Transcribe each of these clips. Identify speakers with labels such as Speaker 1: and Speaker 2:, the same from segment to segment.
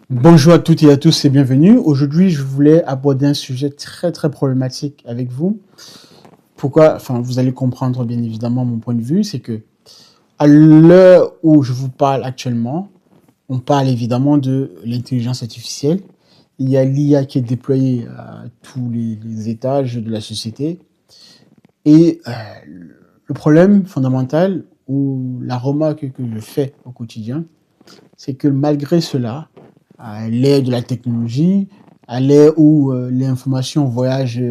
Speaker 1: Bonjour à toutes et à tous et bienvenue. Aujourd'hui, je voulais aborder un sujet très très problématique avec vous. Pourquoi? Enfin, vous allez comprendre bien évidemment mon point de vue, c'est que à l'heure où je vous parle actuellement, on parle évidemment de l'intelligence artificielle. Il y a l'IA qui est déployée à tous les étages de la société. Et le problème fondamental ou la remarque que je fais au quotidien, c'est que malgré cela, à l'ère de la technologie, à l'ère où l'information voyage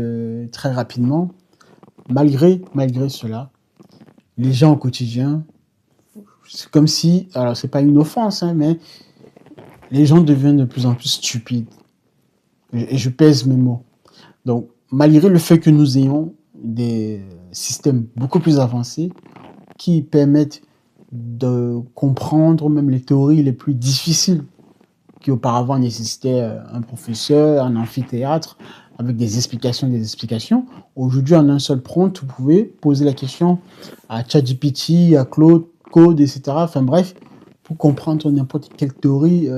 Speaker 1: très rapidement, malgré cela, les gens au quotidien, c'est comme si, alors c'est pas une offense, hein, mais les gens deviennent de plus en plus stupides. Et je pèse mes mots. Donc, malgré le fait que nous ayons des systèmes beaucoup plus avancés qui permettent de comprendre même les théories les plus difficiles qui auparavant nécessitait un professeur, un amphithéâtre, avec des explications, des explications. Aujourd'hui, en un seul prompt, vous pouvez poser la question à ChatGPT, à Claude, Code, etc. Enfin bref, pour comprendre n'importe quelle théorie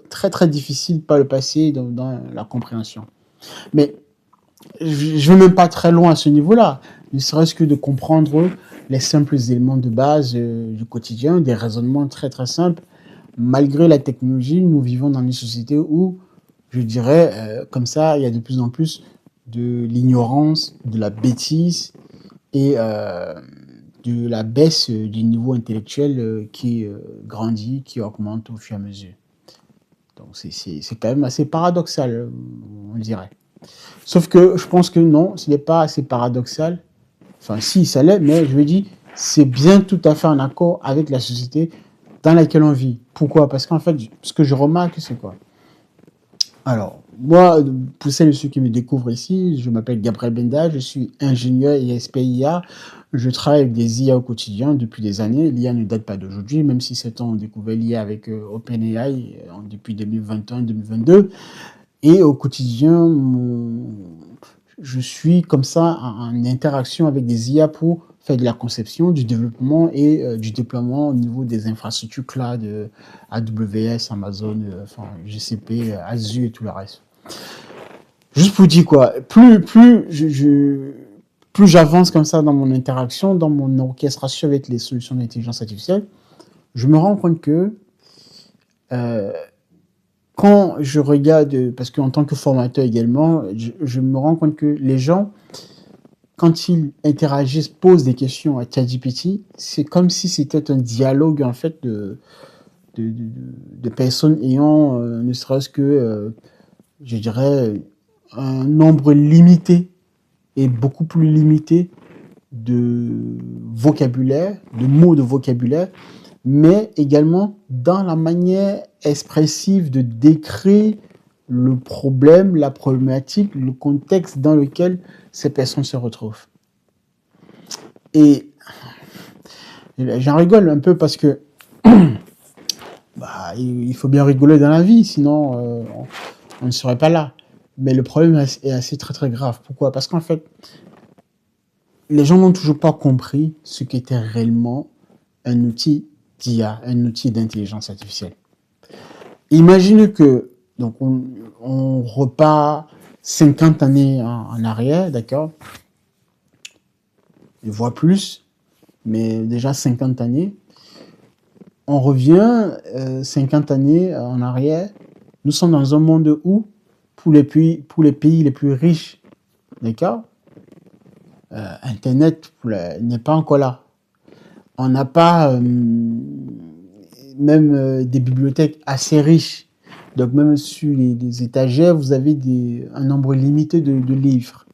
Speaker 1: très très difficile par le passé dans la compréhension. Mais je ne vais même pas très loin à ce niveau-là, ne serait-ce que de comprendre les simples éléments de base du quotidien, des raisonnements très très simples. Malgré la technologie, nous vivons dans une société où, je dirais, comme ça, il y a de plus en plus de l'ignorance, de la bêtise et de la baisse du niveau intellectuel qui grandit, qui augmente au fur et à mesure. Donc c'est quand même assez paradoxal, on dirait. Sauf que je pense que non, ce n'est pas assez paradoxal. Enfin, si, ça l'est, mais je veux dire, c'est bien tout à fait en accord avec la société dans laquelle on vit. Pourquoi? Parce qu'en fait, ce que je remarque, c'est quoi? Alors, moi, pour celles et ceux qui me découvrent ici, je m'appelle Gabriel Benda, je suis ingénieur et expert IA. Je travaille avec des IA au quotidien depuis des années. L'IA ne date pas d'aujourd'hui, même si certains ont découvert l'IA avec OpenAI depuis 2021-2022. Et au quotidien, je suis comme ça en interaction avec des IA pour faire de la conception, du développement et du déploiement au niveau des infrastructures cloud, AWS, Amazon, enfin, GCP, Azure et tout le reste. Juste pour dire quoi, plus j'avance comme ça dans mon interaction, dans mon orchestration avec les solutions d'intelligence artificielle, je me rends compte que euh, quand je regarde, parce qu'en tant que formateur également, je me rends compte que les gens, quand ils interagissent, posent des questions à ChatGPT, c'est comme si c'était un dialogue en fait de personnes ayant ne serait-ce que, je dirais, un nombre limité et beaucoup plus limité de vocabulaire, de mots de vocabulaire, mais également dans la manière expressive de décrire le problème, la problématique, le contexte dans lequel ces personnes se retrouvent. Et j'en rigole un peu parce que bah, il faut bien rigoler dans la vie, sinon on ne serait pas là. Mais le problème est assez très très grave. Pourquoi? Parce qu'en fait, les gens n'ont toujours pas compris ce qu'était réellement un outil d'IA, un outil d'intelligence artificielle. Imagine que donc on repart 50 années en arrière, d'accord? Voire plus, mais déjà 50 années. On revient 50 années en arrière. Nous sommes dans un monde où, pour les pays les plus riches, d'accord? Internet n'est pas encore là. On n'a pas même des bibliothèques assez riches. Donc même sur les étagères, vous avez un nombre limité de livres.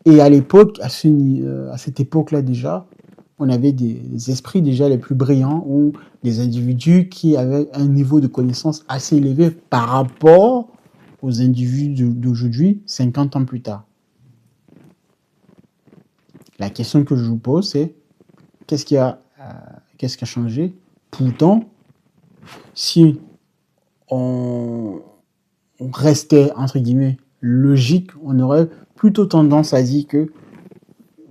Speaker 1: Et à l'époque, à cette époque-là déjà, on avait des esprits déjà les plus brillants ou des individus qui avaient un niveau de connaissance assez élevé par rapport aux individus d'aujourd'hui, 50 ans plus tard. La question que je vous pose, c'est qu'est-ce qui a changé? Pourtant, si on restait, entre guillemets, logique, on aurait plutôt tendance à dire que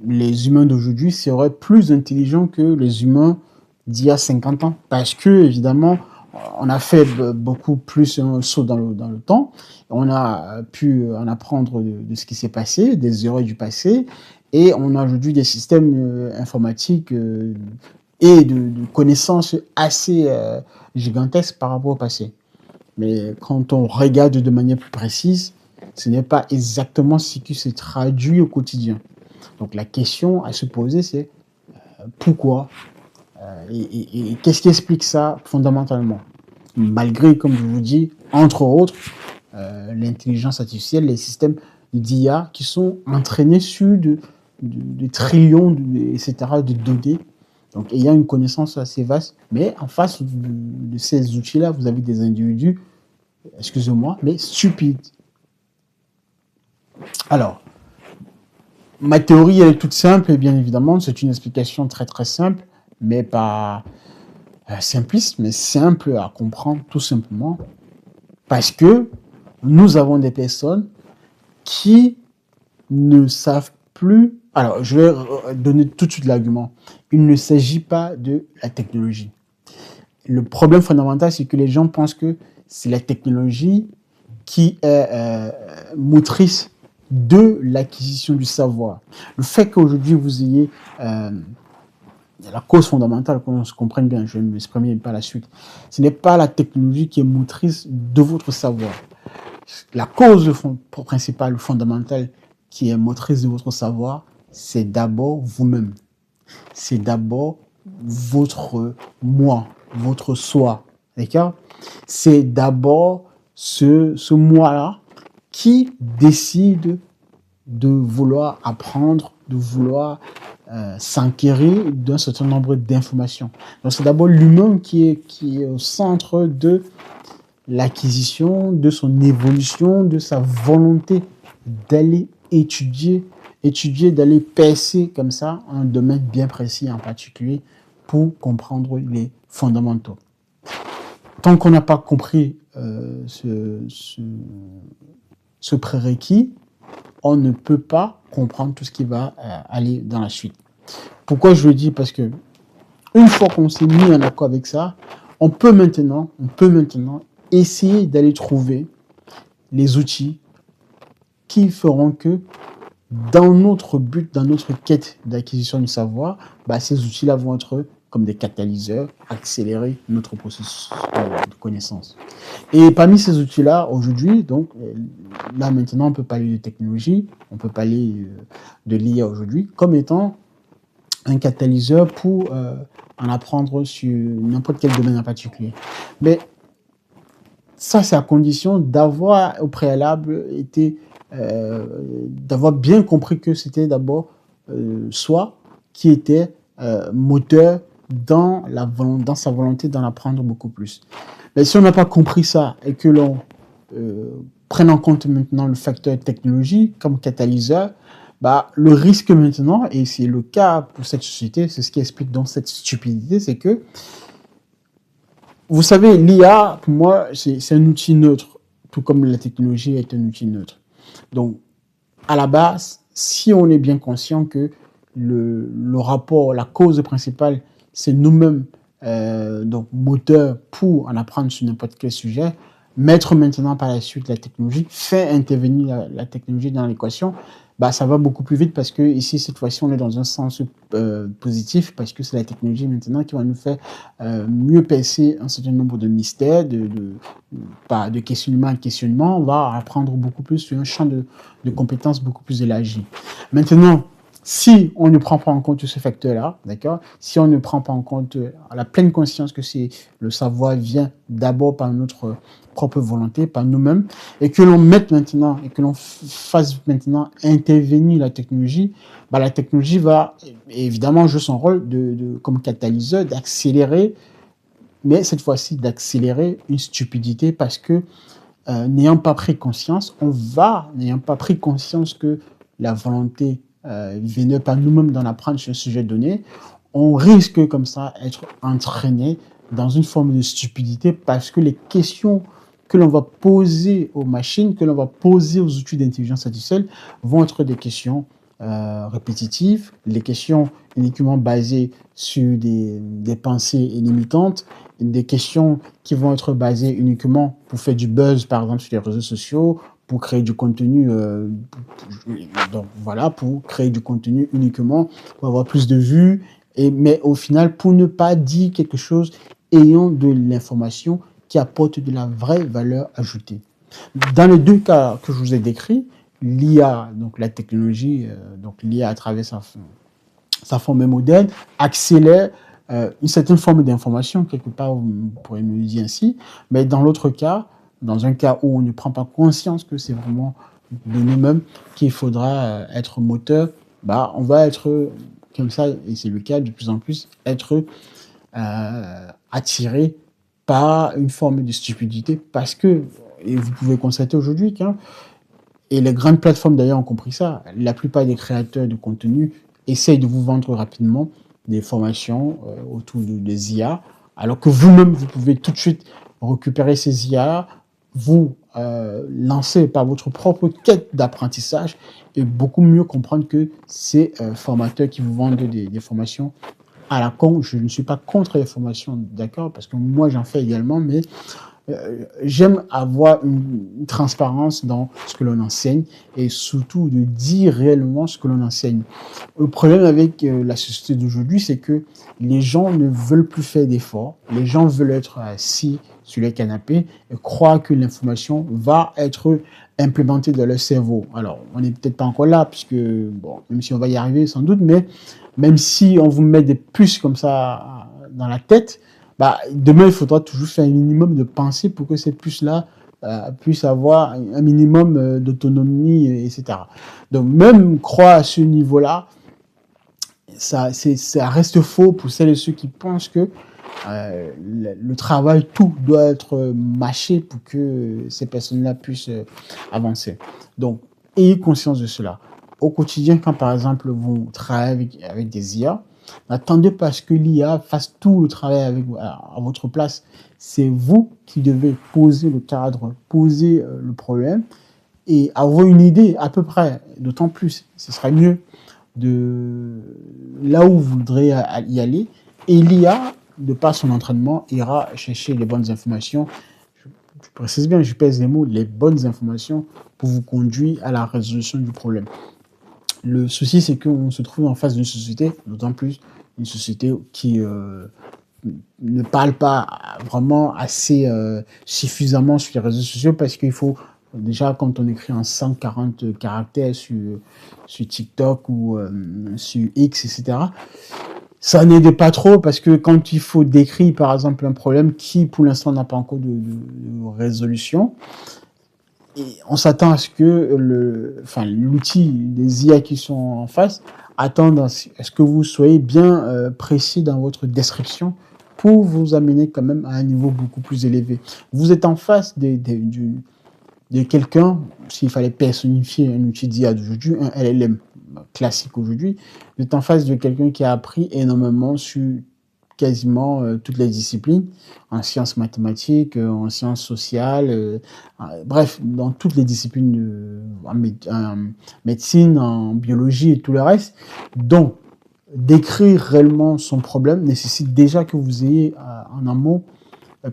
Speaker 1: les humains d'aujourd'hui seraient plus intelligents que les humains d'il y a 50 ans. Parce que, évidemment, on a fait beaucoup plus un saut dans le temps. On a pu en apprendre de ce qui s'est passé, des erreurs du passé, et on a aujourd'hui des systèmes informatiques et de connaissances assez gigantesques par rapport au passé. Mais quand on regarde de manière plus précise, ce n'est pas exactement ce qui se traduit au quotidien. Donc la question à se poser, c'est pourquoi et qu'est-ce qui explique ça fondamentalement? Malgré, comme je vous dis, entre autres, l'intelligence artificielle, les systèmes d'IA qui sont entraînés sur de trillions, etc., de données. Donc, ayant une connaissance assez vaste, mais en face de ces outils-là, vous avez des individus, excusez-moi, mais stupides. Alors, ma théorie, elle est toute simple, et bien évidemment, c'est une explication très très simple, mais pas simpliste, mais simple à comprendre, tout simplement, parce que nous avons des personnes qui ne savent plus. Alors, je vais donner tout de suite l'argument. Il ne s'agit pas de la technologie. Le problème fondamental, c'est que les gens pensent que c'est la technologie qui est motrice de l'acquisition du savoir. Le fait qu'aujourd'hui vous ayez la cause fondamentale, qu'on se comprenne bien, je vais m'exprimer par la suite, ce n'est pas la technologie qui est motrice de votre savoir. La cause principale, fondamentale, qui est motrice de votre savoir, c'est d'abord vous-même. C'est d'abord votre moi, votre soi. D'accord? C'est d'abord ce moi-là qui décide de vouloir apprendre, de vouloir s'enquérir d'un certain nombre d'informations. Donc c'est d'abord l'humain qui est au centre de l'acquisition, de son évolution, de sa volonté d'aller étudier, d'aller percer comme ça un domaine bien précis en particulier pour comprendre les fondamentaux. Tant qu'on n'a pas compris ce prérequis, on ne peut pas comprendre tout ce qui va aller dans la suite. Pourquoi je le dis? Parce que une fois qu'on s'est mis en accord avec ça, on peut maintenant essayer d'aller trouver les outils qui feront que dans notre but, dans notre quête d'acquisition du savoir, ces outils-là vont être comme des catalyseurs, accélérer notre processus de connaissance. Et parmi ces outils-là, aujourd'hui, donc, là maintenant, on peut parler de technologie, on peut parler de l'IA aujourd'hui, comme étant un catalyseur pour en apprendre sur n'importe quel domaine en particulier. Mais ça, c'est à condition d'avoir au préalable d'avoir bien compris que c'était d'abord soi qui était moteur dans sa volonté d'en apprendre beaucoup plus. Mais si on n'a pas compris ça et que l'on prenne en compte maintenant le facteur technologie comme catalyseur, le risque maintenant, et c'est le cas pour cette société, c'est ce qui explique donc cette stupidité, c'est que, vous savez, l'IA, pour moi, c'est un outil neutre, tout comme la technologie est un outil neutre. Donc, à la base, si on est bien conscient que le rapport, la cause principale, c'est nous-mêmes, donc moteur pour en apprendre sur n'importe quel sujet, mettre maintenant par la suite la technologie, faire intervenir la technologie dans l'équation, ça va beaucoup plus vite parce que ici, cette fois-ci, on est dans un sens positif parce que c'est la technologie maintenant qui va nous faire mieux percer un certain nombre de mystères, de questionnement en questionnement. On va apprendre beaucoup plus sur un champ de compétences beaucoup plus élargi. Maintenant, si on ne prend pas en compte ce facteur-là, d'accord, si on ne prend pas en compte la pleine conscience que le savoir vient d'abord par notre propre volonté, par nous-mêmes, et que l'on mette maintenant, et que l'on fasse maintenant intervenir la technologie va évidemment jouer son rôle comme catalyseur, d'accélérer, mais cette fois-ci d'accélérer une stupidité parce que n'ayant pas pris conscience que la volonté venait pas nous-mêmes d'en apprendre sur un sujet donné, on risque comme ça d'être entraîné dans une forme de stupidité parce que les questions que l'on va poser aux machines, que l'on va poser aux outils d'intelligence artificielle vont être des questions répétitives, les questions uniquement basées sur des pensées illimitantes, des questions qui vont être basées uniquement pour faire du buzz, par exemple, sur les réseaux sociaux, pour créer du contenu, donc voilà, pour créer du contenu uniquement, pour avoir plus de vues, mais au final, pour ne pas dire quelque chose ayant de l'information qui apporte de la vraie valeur ajoutée. Dans les deux cas que je vous ai décrits, l'IA, donc la technologie, donc l'IA à travers sa forme modèle, accélère une certaine forme d'information, quelque part, vous pourrez me le dire ainsi, mais dans l'autre cas, dans un cas où on ne prend pas conscience que c'est vraiment de nous-mêmes qu'il faudra être moteur, bah, on va être comme ça, et c'est le cas de plus en plus, être attiré par une forme de stupidité parce que, et vous pouvez constater aujourd'hui qu'un et les grandes plateformes d'ailleurs ont compris ça. La plupart des créateurs de contenu essayent de vous vendre rapidement des formations autour des IA, alors que vous-même, vous pouvez tout de suite récupérer ces IA, vous lancer par votre propre quête d'apprentissage et beaucoup mieux comprendre que ces formateurs qui vous vendent des formations à la con. Je ne suis pas contre les formations, d'accord, parce que moi j'en fais également, mais j'aime avoir une transparence dans ce que l'on enseigne et surtout de dire réellement ce que l'on enseigne. Le problème avec la société d'aujourd'hui, c'est que les gens ne veulent plus faire d'efforts. Les gens veulent être assis sur les canapés et croient que l'information va être implémentée dans leur cerveau. Alors, on n'est peut-être pas encore là, puisque, bon, même si on va y arriver sans doute, mais même si on vous met des puces comme ça dans la tête, bah, demain, il faudra toujours faire un minimum de pensée pour que ces puces-là puissent avoir un minimum d'autonomie, etc. Donc, même croire à ce niveau-là, ça reste faux pour celles et ceux qui pensent que le travail, tout doit être mâché pour que ces personnes-là puissent avancer. Donc, ayez conscience de cela. Au quotidien, quand par exemple vous travaillez avec des IA, n'attendez pas à ce que l'IA fasse tout le travail à votre place. C'est vous qui devez poser le cadre, poser le problème et avoir une idée à peu près. D'autant plus, ce sera mieux de là où vous voudrez y aller. Et l'IA, de par son entraînement, ira chercher les bonnes informations. Je précise bien, je pèse les mots, les bonnes informations pour vous conduire à la résolution du problème. Le souci, c'est qu'on se trouve en face d'une société, d'autant plus une société qui ne parle pas vraiment assez suffisamment sur les réseaux sociaux parce qu'il faut, déjà, quand on écrit en 140 caractères sur TikTok ou sur X, etc., ça n'aide pas trop parce que quand il faut décrire, par exemple, un problème qui, pour l'instant, n'a pas encore de résolution, et on s'attend à ce que l'outil des IA qui sont en face attendent à ce que vous soyez bien précis dans votre description pour vous amener quand même à un niveau beaucoup plus élevé. Vous êtes en face de quelqu'un, s'il fallait personnifier un outil d'IA d'aujourd'hui, un LLM classique aujourd'hui, vous êtes en face de quelqu'un qui a appris énormément sur quasiment toutes les disciplines, en sciences mathématiques, en sciences sociales, bref, dans toutes les disciplines, en médecine, en biologie et tout le reste. Donc, décrire réellement son problème nécessite déjà que vous ayez en amont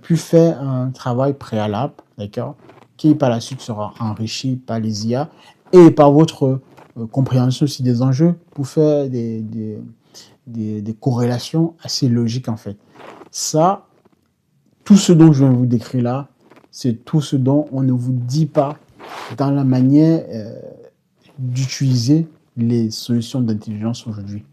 Speaker 1: pu faire un travail préalable, d'accord, qui par la suite sera enrichi par les IA et par votre compréhension aussi des enjeux pour faire des corrélations assez logiques en fait. Ça, tout ce dont je viens de vous décrire là, c'est tout ce dont on ne vous dit pas dans la manière d'utiliser les solutions d'intelligence aujourd'hui.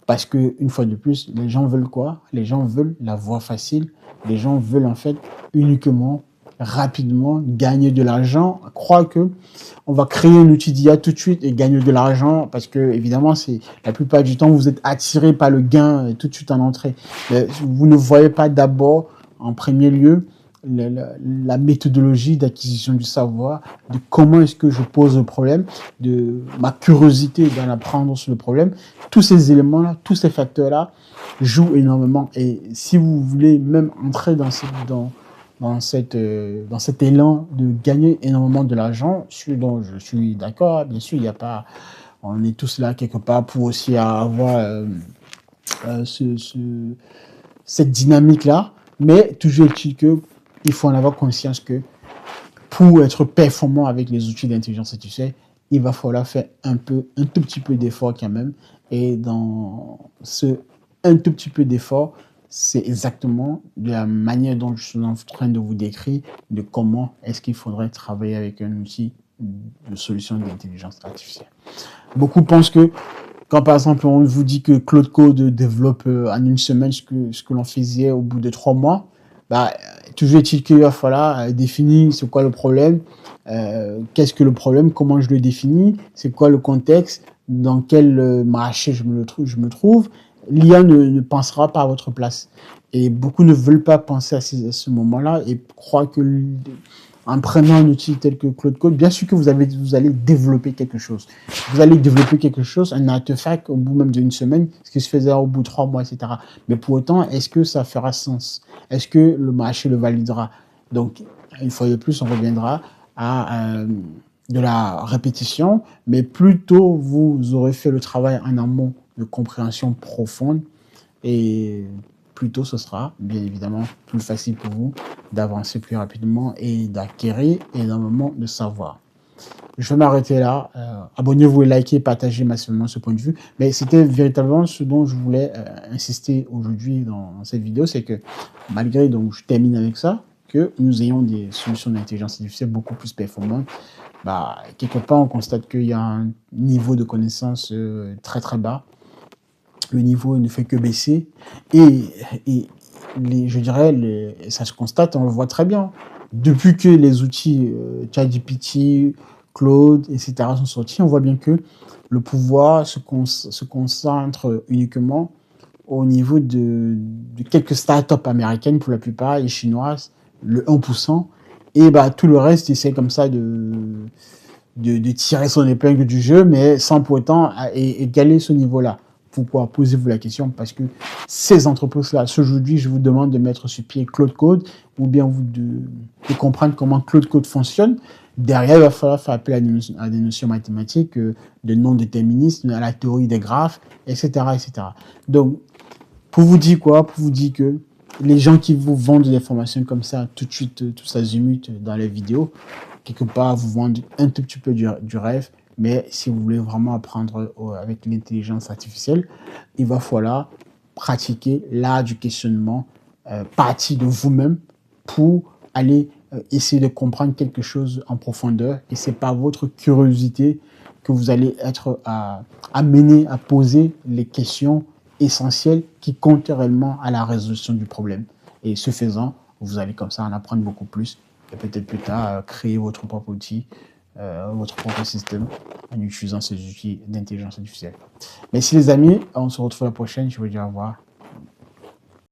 Speaker 1: Parce que, une fois de plus, les gens veulent quoi? Les gens veulent la voie facile. Les gens veulent en fait uniquement, rapidement, gagner de l'argent. Croire que on va créer un outil d'IA tout de suite et gagner de l'argent parce que, évidemment, c'est la plupart du temps, vous êtes attiré par le gain tout de suite en entrée. Mais vous ne voyez pas d'abord, en premier lieu, la méthodologie d'acquisition du savoir, de comment est-ce que je pose le problème, de ma curiosité d'en apprendre sur le problème. Tous ces éléments-là, tous ces facteurs-là jouent énormément. Et si vous voulez même entrer dans cet élan de gagner énormément de l'argent, dont je suis d'accord, bien sûr, il n'y a pas, On est tous là quelque part pour aussi avoir cette dynamique-là. Mais toujours est-il qu'il faut en avoir conscience que pour être performant avec les outils d'intelligence artificielle, il va falloir faire un tout petit peu d'effort quand même. Et dans ce un tout petit peu d'effort, c'est exactement de la manière dont je suis en train de vous décrire de comment est-ce qu'il faudrait travailler avec un outil de solution d'intelligence artificielle. Beaucoup pensent que quand par exemple on vous dit que Claude Code développe en une semaine ce que l'on faisait au bout de 3 mois, bah, toujours est-il qu'il va falloir définir c'est quoi le problème, qu'est-ce que le problème, comment je le définis, c'est quoi le contexte, dans quel marché je me trouve. L'IA ne pensera pas à votre place. Et beaucoup ne veulent pas penser à ce moment-là et croient que en prenant un outil tel que Claude Code, bien sûr que vous allez développer quelque chose. Vous allez développer quelque chose, un artefact au bout même d'une semaine, ce qui se faisait au bout de 3 mois, etc. Mais pour autant, est-ce que ça fera sens? Est-ce que le marché le validera? Donc, une fois de plus, on reviendra à de la répétition, mais plutôt vous aurez fait le travail en amont de compréhension profonde et plutôt ce sera bien évidemment plus facile pour vous d'avancer plus rapidement et d'acquérir énormément de savoir. Je vais m'arrêter là. Abonnez-vous et likez, partagez massivement ce point de vue. Mais c'était véritablement ce dont je voulais insister aujourd'hui dans cette vidéo, c'est que malgré, donc je termine avec ça, que nous ayons des solutions d'intelligence artificielle beaucoup plus performantes, bah, quelque part on constate qu'il y a un niveau de connaissance très très bas. Le niveau ne fait que baisser et, je dirais, ça se constate, on le voit très bien. Depuis que les outils ChatGPT, Claude, etc. sont sortis, on voit bien que le pouvoir se concentre uniquement au niveau de quelques startups américaines pour la plupart et chinoises, le 1%, et bah, tout le reste essaie comme ça de tirer son épingle du jeu, mais sans pour autant égaler ce niveau-là. Pourquoi? Posez-vous la question, parce que ces entreprises-là, aujourd'hui, je vous demande de mettre sur pied Claude Code, ou bien de comprendre comment Claude Code fonctionne. Derrière, il va falloir faire appel à des notions mathématiques, de non-déterminisme, à la théorie des graphes, etc., etc. Donc, pour vous dire quoi? Pour vous dire que les gens qui vous vendent des informations comme ça, tout de suite, tout azimut dans les vidéos, quelque part, vous vendent un tout petit peu du rêve. Mais si vous voulez vraiment apprendre avec l'intelligence artificielle, il va falloir pratiquer l'art du questionnement, partir de vous-même pour aller essayer de comprendre quelque chose en profondeur. Et c'est par votre curiosité que vous allez être amené à poser les questions essentielles qui comptent réellement à la résolution du problème. Et ce faisant, vous allez comme ça en apprendre beaucoup plus et peut-être plus tard créer votre propre outil, votre propre système en utilisant ces outils d'intelligence artificielle. Merci les amis, on se retrouve la prochaine, je vous dis au revoir.